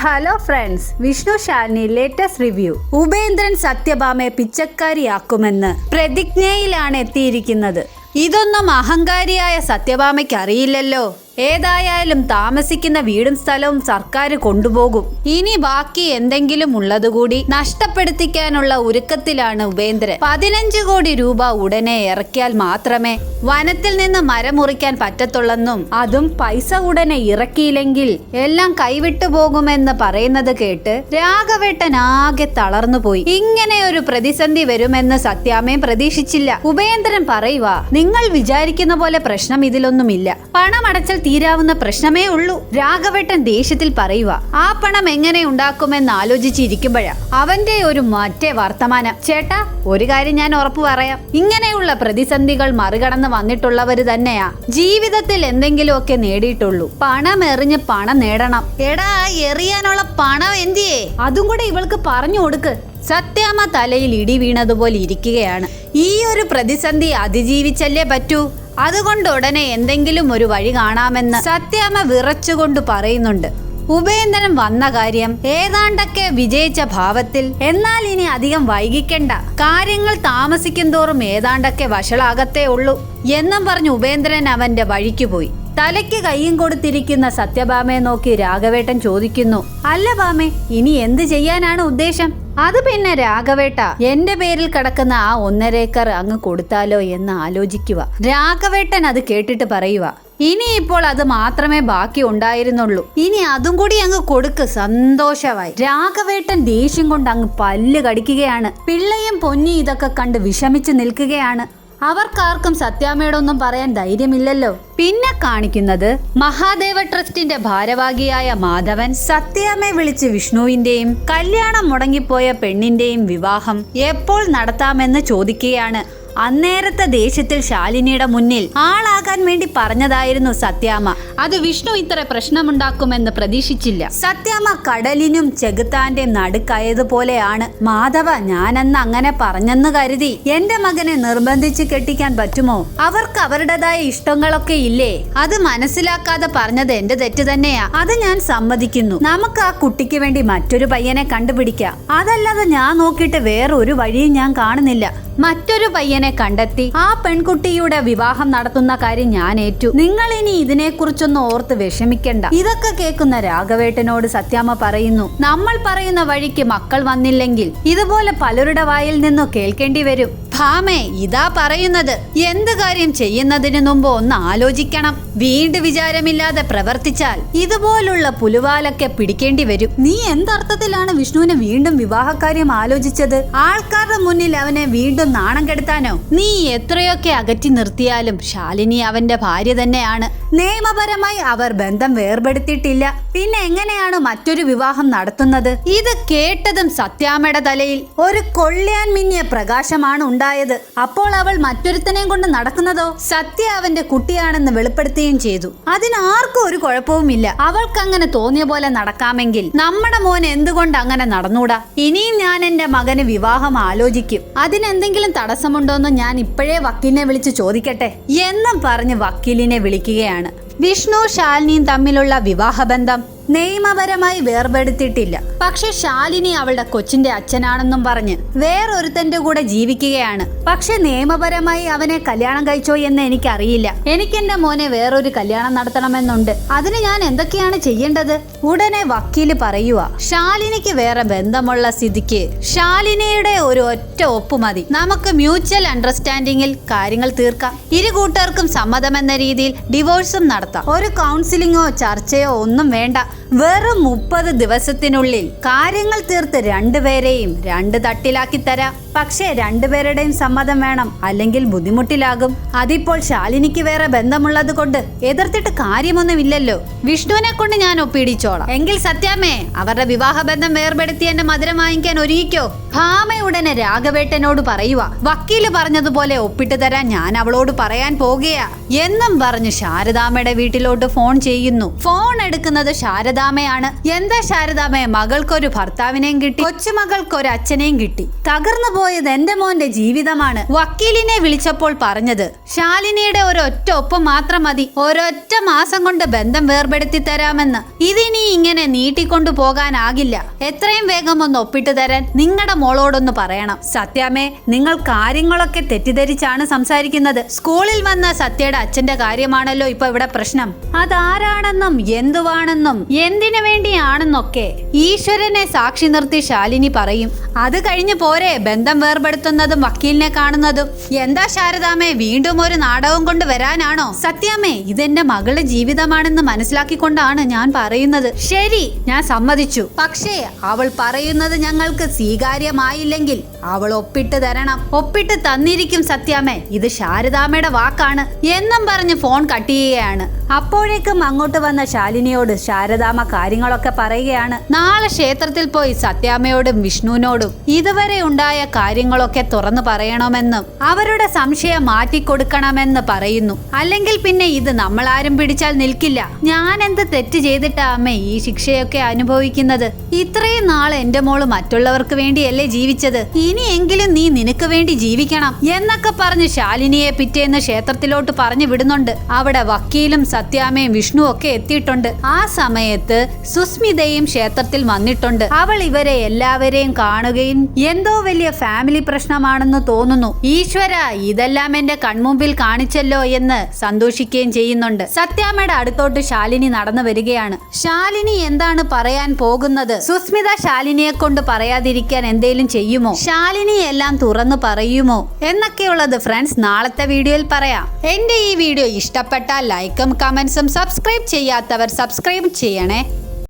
Hello friends, Vishnu Shalini latest review. Upendran സത്യഭാമയെ പിച്ചക്കാരിയാക്കുമെന്ന് പ്രതിജ്ഞയിലാണ് എത്തിയിരിക്കുന്നത്. ഇതൊന്നും അഹങ്കാരിയായ സത്യഭാമയ്ക്ക് അറിയില്ലല്ലോ. ഏതായാലും താമസിക്കുന്ന വീടും സ്ഥലവും സർക്കാർ കൊണ്ടുപോകും. ഇനി ബാക്കി എന്തെങ്കിലും ഉള്ളതുകൂടി നഷ്ടപ്പെടുത്തിക്കാനുള്ള ഒരുക്കത്തിലാണ് ഉപേന്ദ്രൻ. 15 കോടി രൂപ ഉടനെ ഇറക്കിയാൽ മാത്രമേ വനത്തിൽ നിന്ന് മരം മുറിക്കാൻ പറ്റത്തുള്ളെന്നും അതും പൈസ ഉടനെ ഇറക്കിയില്ലെങ്കിൽ എല്ലാം കൈവിട്ടു പോകുമെന്ന് പറയുന്നത് കേട്ട് രാഘവേട്ടൻ ആകെ തളർന്നുപോയി. ഇങ്ങനെ ഒരു പ്രതിസന്ധി വരുമെന്ന് സത്യാമ്മയും പ്രതീക്ഷിച്ചില്ല. ഉപേന്ദ്രൻ പറയുക, നിങ്ങൾ വിചാരിക്കുന്ന പോലെ പ്രശ്നം ഇതിലൊന്നുമില്ല. പണമടച്ചൽ തീരാവുന്ന പ്രശ്നമേ ഉള്ളൂ. രാഘവേട്ടൻ ദേഷ്യത്തിൽ പറയുക. ആ പണം എങ്ങനെ ഉണ്ടാക്കുമെന്ന് ആലോചിച്ചിരിക്കുമ്പോഴാ അവന്റെ ഒരു മറ്റേ വർത്തമാനം. ചേട്ടാ, ഒരു കാര്യം ഞാൻ ഉറപ്പു പറയാം, ഇങ്ങനെയുള്ള പ്രതിസന്ധികൾ മറികടന്ന് വന്നിട്ടുള്ളവര് തന്നെയാ ജീവിതത്തിൽ എന്തെങ്കിലുമൊക്കെ നേടിയിട്ടുള്ളൂ. പണം എറിഞ്ഞ് പണം നേടണം. എടാ, എറിയാനുള്ള പണം എന്തിയേ? അതും കൂടെ ഇവൾക്ക് പറഞ്ഞു കൊടുക്ക്. സത്യാമ്മ തലയിൽ ഇടി വീണതുപോലെ ഇരിക്കുകയാണ്. ഈ ഒരു പ്രതിസന്ധി അതിജീവിച്ചല്ലേ പറ്റൂ. അതുകൊണ്ട് ഉടനെ എന്തെങ്കിലും ഒരു വഴി കാണാമെന്ന് സത്യാമ്മ വിറച്ചുകൊണ്ട് പറയുന്നുണ്ട്. ഉപേന്ദ്രൻ വന്ന കാര്യം ഏതാണ്ടൊക്കെ വിജയിച്ച ഭാവത്തിൽ, എന്നാൽ ഇനി അധികം വൈകിക്കണ്ട, കാര്യങ്ങൾ താമസിക്കും തോറും ഏതാണ്ടൊക്കെ വഷളാകത്തേ ഉള്ളൂ എന്നും പറഞ്ഞ് ഉപേന്ദ്രൻ അവന്റെ വഴിക്ക് പോയി. തലയ്ക്ക് കയ്യും കൊടുത്തിരിക്കുന്ന സത്യഭാമയെ നോക്കി രാഘവേട്ടൻ ചോദിക്കുന്നു, അല്ല ഭാമേ, ഇനി എന്ത് ചെയ്യാനാണ് ഉദ്ദേശം? അത് പിന്നെ രാഘവേട്ട, എന്റെ പേരിൽ കിടക്കുന്ന ആ 1.5 ഏക്കർ അങ്ങ് കൊടുത്താലോ എന്ന് ആലോചിക്കുക. രാഘവേട്ടൻ അത് കേട്ടിട്ട് പറയുക, ഇനിയിപ്പോൾ അത് മാത്രമേ ബാക്കി ഉണ്ടായിരുന്നുള്ളൂ, ഇനി അതും കൂടി അങ്ങ് കൊടുക്ക്, സന്തോഷമായി. രാഘവേട്ടൻ ദേഷ്യം കൊണ്ട് അങ്ങ് പല്ല് കടിക്കുകയാണ്. പിള്ളയും പൊന്നി ഇതൊക്കെ കണ്ട് വിഷമിച്ച് നിൽക്കുകയാണ്. അവർക്കാർക്കും സത്യാമ്മയോടൊന്നും പറയാൻ ധൈര്യമില്ലല്ലോ. പിന്നെ കാണിക്കുന്നത് മഹാദേവ ട്രസ്റ്റിന്റെ ഭാരവാഹിയായ മാധവൻ സത്യാമ്മയെ വിളിച്ച് വിഷ്ണുവിന്റെയും കല്യാണം മുടങ്ങിപ്പോയ പെണ്ണിന്റെയും വിവാഹം എപ്പോൾ നടത്താമെന്ന് ചോദിക്കുകയാണ്. അന്നേരത്തെ ദേഷ്യത്തിൽ ശാലിനിയുടെ മുന്നിൽ ആളാകാൻ വേണ്ടി പറഞ്ഞതായിരുന്നു സത്യാമ്മ. അത് വിഷ്ണു ഇത്ര പ്രശ്നമുണ്ടാക്കുമെന്ന് പ്രതീക്ഷിച്ചില്ല. സത്യാമ്മ കടലിനും ചെകുത്താന്റെ നടുക്കായതുപോലെയാണ്. മാധവ, ഞാനെന്ന് അങ്ങനെ പറഞ്ഞെന്ന് കരുതി എന്റെ മകനെ നിർബന്ധിച്ച് കെട്ടിക്കാൻ പറ്റുമോ? അവർക്ക് അവരുടേതായ ഇഷ്ടങ്ങളൊക്കെ ഇല്ലേ? അത് മനസ്സിലാക്കാതെ പറഞ്ഞത് എന്റെ തെറ്റ് തന്നെയാ. അത് ഞാൻ സമ്മതിക്കുന്നു. നമുക്ക് ആ കുട്ടിക്ക് വേണ്ടി മറ്റൊരു പയ്യനെ കണ്ടുപിടിക്കാം. അതല്ലാതെ ഞാൻ നോക്കിയിട്ട് വേറൊരു വഴിയും ഞാൻ കാണുന്നില്ല. മറ്റൊരു പയ്യനെ കണ്ടെത്തി ആ പെൺകുട്ടിയുടെ വിവാഹം നടത്തുന്ന കാര്യം ഞാൻ ഏറ്റു. നിങ്ങൾ ഇനി ഇതിനെക്കുറിച്ചൊന്നും ഓർത്ത് വിഷമിക്കണ്ട. ഇതൊക്കെ കേൾക്കുന്ന രാഘവേട്ടനോട് സത്യാമ്മ പറയുന്നു, നമ്മൾ പറയുന്ന വഴിക്ക് മക്കൾ വന്നില്ലെങ്കിൽ ഇതുപോലെ പലരുടെ വായിൽ നിന്നു കേൾക്കേണ്ടി വരും. ഭാമേ, ഇതാ പറയുന്നത്, എന്ത് കാര്യം ചെയ്യുന്നതിന് മുമ്പ് ഒന്ന് ആലോചിക്കണം. വീണ്ടും വിചാരമില്ലാതെ പ്രവർത്തിച്ചാൽ ഇതുപോലുള്ള പുലുവാലൊക്കെ പിടിക്കേണ്ടി വരും. നീ എന്തർത്ഥത്തിലാണ് വിഷ്ണുവിനെ വീണ്ടും വിവാഹകാര്യം ആലോചിച്ചത്? ആൾക്കാരുടെ മുന്നിൽ അവനെ വീണ്ടും നാണം കെടുത്താനോ? നീ എത്രയൊക്കെ അകറ്റി നിർത്തിയാലും ശാലിനി അവന്റെ ഭാര്യ തന്നെയാണ്. നിയമപരമായി അവർ ബന്ധം വേർപെടുത്തിയിട്ടില്ല. പിന്നെ എങ്ങനെയാണ് മറ്റൊരു വിവാഹം നടത്തുന്നത്? ഇത് കേട്ടതും സത്യാമ്മയുടെ തലയിൽ ഒരു കൊള്ളിയാൻ മിന്നിയ പ്രകാശമാണ് ഉണ്ടായത്. അപ്പോൾ അവൾ മറ്റൊരുത്തനെയും കൊണ്ട് നടക്കുന്നതോ? സത്യ അവന്റെ കുട്ടിയാണെന്ന് വെളിപ്പെടുത്തുകയും ചെയ്തു. അതിനാർക്കും ഒരു കുഴപ്പവുമില്ല. അവൾക്ക് അങ്ങനെ തോന്നിയ പോലെ നടക്കാമെങ്കിൽ നമ്മുടെ മോൻ എന്തുകൊണ്ട് അങ്ങനെ നടന്നൂടാ? ഇനിയും ഞാൻ എന്റെ മകന് വിവാഹം ആലോചിക്കും. അതിനെന്തെങ്കിലും തടസ്സമുണ്ടോന്ന് ഞാൻ ഇപ്പോഴേ വക്കീലിനെ വിളിച്ച് ചോദിക്കട്ടെ എന്നും പറഞ്ഞ് വക്കീലിനെ വിളിക്കുകയാണ്. വിഷ്ണു ശാലിനിയും തമ്മിലുള്ള വിവാഹബന്ധം നിയമപരമായി വേർപെടുത്തിയിട്ടില്ല. പക്ഷെ ശാലിനി അവളുടെ കൊച്ചിന്റെ അച്ഛനാണെന്നും പറഞ്ഞ് വേറൊരുത്തന്റെ കൂടെ ജീവിക്കുകയാണ്. പക്ഷെ നിയമപരമായി അവനെ കല്യാണം കഴിച്ചോ എന്ന് എനിക്കറിയില്ല. എനിക്കെന്റെ മോനെ വേറൊരു കല്യാണം നടത്തണമെന്നുണ്ട്. അതിന് ഞാൻ എന്തൊക്കെയാണ് ചെയ്യേണ്ടത്? ഉടനെ വക്കീല് പറയുക, ശാലിനിക്ക് വേറെ ബന്ധമുള്ള സ്ഥിതിക്ക് ശാലിനിയുടെ ഒരു ഒറ്റ ഒപ്പ് മതി. നമുക്ക് മ്യൂച്വൽ അണ്ടർസ്റ്റാൻഡിങ്ങിൽ കാര്യങ്ങൾ തീർക്കാം. ഇരു കൂട്ടർക്കും സമ്മതമെന്ന രീതിയിൽ ഡിവോഴ്സും നടത്താം. ഒരു കൗൺസിലിങ്ങോ ചർച്ചയോ ഒന്നും വേണ്ട. വെറും 30 ദിവസത്തിനുള്ളിൽ കാര്യങ്ങൾ തീർത്ത് രണ്ടുപേരെയും 2 തട്ടിലാക്കി തരാം. പക്ഷേ രണ്ടുപേരുടെയും സമ്മതം വേണം, അല്ലെങ്കിൽ ബുദ്ധിമുട്ടിലാകും. അതിപ്പോൾ ശാലിനിക്ക് വേറെ ബന്ധമുള്ളത് കൊണ്ട് എതിർത്തിട്ട് കാര്യമൊന്നുമില്ലല്ലോ. വിഷ്ണുവിനെ കൊണ്ട് ഞാൻ ഒപ്പിടിച്ചോളാം. എങ്കിൽ സത്യാമ്മേ, അവരുടെ വിവാഹ ബന്ധം വേർപെടുത്തി എന്റെ മധുരം വാങ്ങിക്കാൻ ഒരുങ്ങിക്കോ. ഭാമയുടനെ രാഘവേട്ടനോട് പറയുക, വക്കീല് പറഞ്ഞതുപോലെ ഒപ്പിട്ട് തരാൻ ഞാൻ അവളോട് പറയാൻ പോകുകയാ എന്നും പറഞ്ഞ് ശാരദാമ്മയുടെ വീട്ടിലോട്ട് ഫോൺ ചെയ്യുന്നു. ഫോൺ എടുക്കുന്നത് ശാരദാമ്മ ശാരദാമ്മയാണ്. എന്താ ശാരദാമ്മേ, മകൾക്കൊരു ഭർത്താവിനെയും കിട്ടി, കൊച്ചുമകൾക്കൊരു അച്ഛനെയും കിട്ടി. തകർന്നു പോയത് എന്റെ മോന്റെ ജീവിതമാണ്. വക്കീലിനെ വിളിച്ചപ്പോൾ പറഞ്ഞത് ശാലിനിയുടെ ഒരൊറ്റ ഒപ്പ് മാത്രം മതി, ഒരൊറ്റ മാസം കൊണ്ട് ബന്ധം വേർപെടുത്തി തരാമെന്ന്. ഇതിനി ഇങ്ങനെ നീട്ടിക്കൊണ്ടു പോകാനാകില്ല. എത്രയും വേഗം ഒന്ന് ഒപ്പിട്ട് തരാൻ നിങ്ങളുടെ മോളോടൊന്ന് പറയണം. സത്യാമ്മേ, നിങ്ങൾ കാര്യങ്ങളൊക്കെ തെറ്റിദ്ധരിച്ചാണ് സംസാരിക്കുന്നത്. സ്കൂളിൽ വന്ന സത്യയുടെ അച്ഛന്റെ കാര്യമാണല്ലോ ഇപ്പൊ ഇവിടെ പ്രശ്നം. അതാരാണെന്നും എന്തുവാണെന്നും എന്തിനു വേണ്ടിയാണെന്നൊക്കെ ഈശ്വരനെ സാക്ഷി നിർത്തി ശാലിനി പറയും. അത് കഴിഞ്ഞു പോരെ ബന്ധം വേർപെടുത്തുന്നതും വക്കീലിനെ കാണുന്നതും. എന്താ ശാരദാമ്മേ, വീണ്ടും ഒരു നാടകം കൊണ്ട് വരാനാണോ? സത്യാമ്മേ, ഇതെന്റെ മകളുടെ ജീവിതമാണെന്ന് മനസ്സിലാക്കിക്കൊണ്ടാണ് ഞാൻ പറയുന്നത്. ശരി, ഞാൻ സമ്മതിച്ചു. പക്ഷേ അവൾ പറയുന്നത് ഞങ്ങൾക്ക് സ്വീകാര്യമായില്ലെങ്കിൽ അവൾ ഒപ്പിട്ട് തരണം. ഒപ്പിട്ട് തന്നിരിക്കും സത്യാമ്മേ, ഇത് ശാരദാമ്മയുടെ വാക്കാണ് എന്നും പറഞ്ഞ് ഫോൺ കട്ട് ചെയ്യുകയാണ്. അപ്പോഴേക്കും അങ്ങോട്ട് വന്ന ശാലിനിയോട് ശാരദാമ്മ കാര്യങ്ങളൊക്കെ പറയുകയാണ്. നാളെ ക്ഷേത്രത്തിൽ പോയി സത്യാമ്മയോടും വിഷ്ണുവിനോടും ഇതുവരെ ഉണ്ടായ കാര്യങ്ങളൊക്കെ തുറന്നു പറയണമെന്നും അവരുടെ സംശയം മാറ്റിക്കൊടുക്കണമെന്ന് പറയുന്നു. അല്ലെങ്കിൽ പിന്നെ ഇത് നമ്മളാരും പിടിച്ചാൽ നിൽക്കില്ല. ഞാൻ എന്ത് തെറ്റ് ചെയ്തിട്ടാ അമ്മേ ഈ ശിക്ഷയൊക്കെ അനുഭവിക്കുന്നത്? ഇത്രയും നാൾ എന്റെ മോള് മറ്റുള്ളവർക്ക് വേണ്ടിയല്ലേ ജീവിച്ചത്? ഇനിയെങ്കിലും നീ നിനക്ക് വേണ്ടി ജീവിക്കണം എന്നൊക്കെ പറഞ്ഞ് ശാലിനിയെ പിറ്റേന്ന് ക്ഷേത്രത്തിലോട്ട് പറഞ്ഞു വിടുന്നുണ്ട്. അവിടെ വക്കീലും സത്യാമ്മയും വിഷ്ണു ഒക്കെ എത്തിയിട്ടുണ്ട്. ആ സമയത്ത് സുസ്മിതയും ക്ഷേത്രത്തിൽ വന്നിട്ടുണ്ട്. അവൾ ഇവരെ എല്ലാവരെയും കാണുകയും എന്തോ വലിയ ഫാമിലി പ്രശ്നമാണെന്ന് തോന്നുന്നു. ഈശ്വര, ഇതെല്ലാം എന്റെ കൺമുമ്പിൽ കാണിച്ചല്ലോ എന്ന് സന്തോഷിക്കുകയും ചെയ്യുന്നുണ്ട്. സത്യാമ്മയുടെ അടുത്തോട്ട് ശാലിനി നടന്നു വരികയാണ്. ശാലിനി എന്താണ് പറയാൻ പോകുന്നത്? സുസ്മിത ശാലിനിയെ കൊണ്ട് പറയാതിരിക്കാൻ എന്തേലും ചെയ്യുമോ? ശാലിനി എല്ലാം തുറന്നു പറയുമോ എന്നൊക്കെയുള്ളത് ഫ്രണ്ട്സ് നാളത്തെ വീഡിയോയിൽ പറയാം. എന്റെ ഈ വീഡിയോ ഇഷ്ടപ്പെട്ടാൽ ലൈക്കും കമന്റ്സും സബ്സ്ക്രൈബ് ചെയ്യാത്തവർ സബ്സ്ക്രൈബ് ചെയ്യണേ.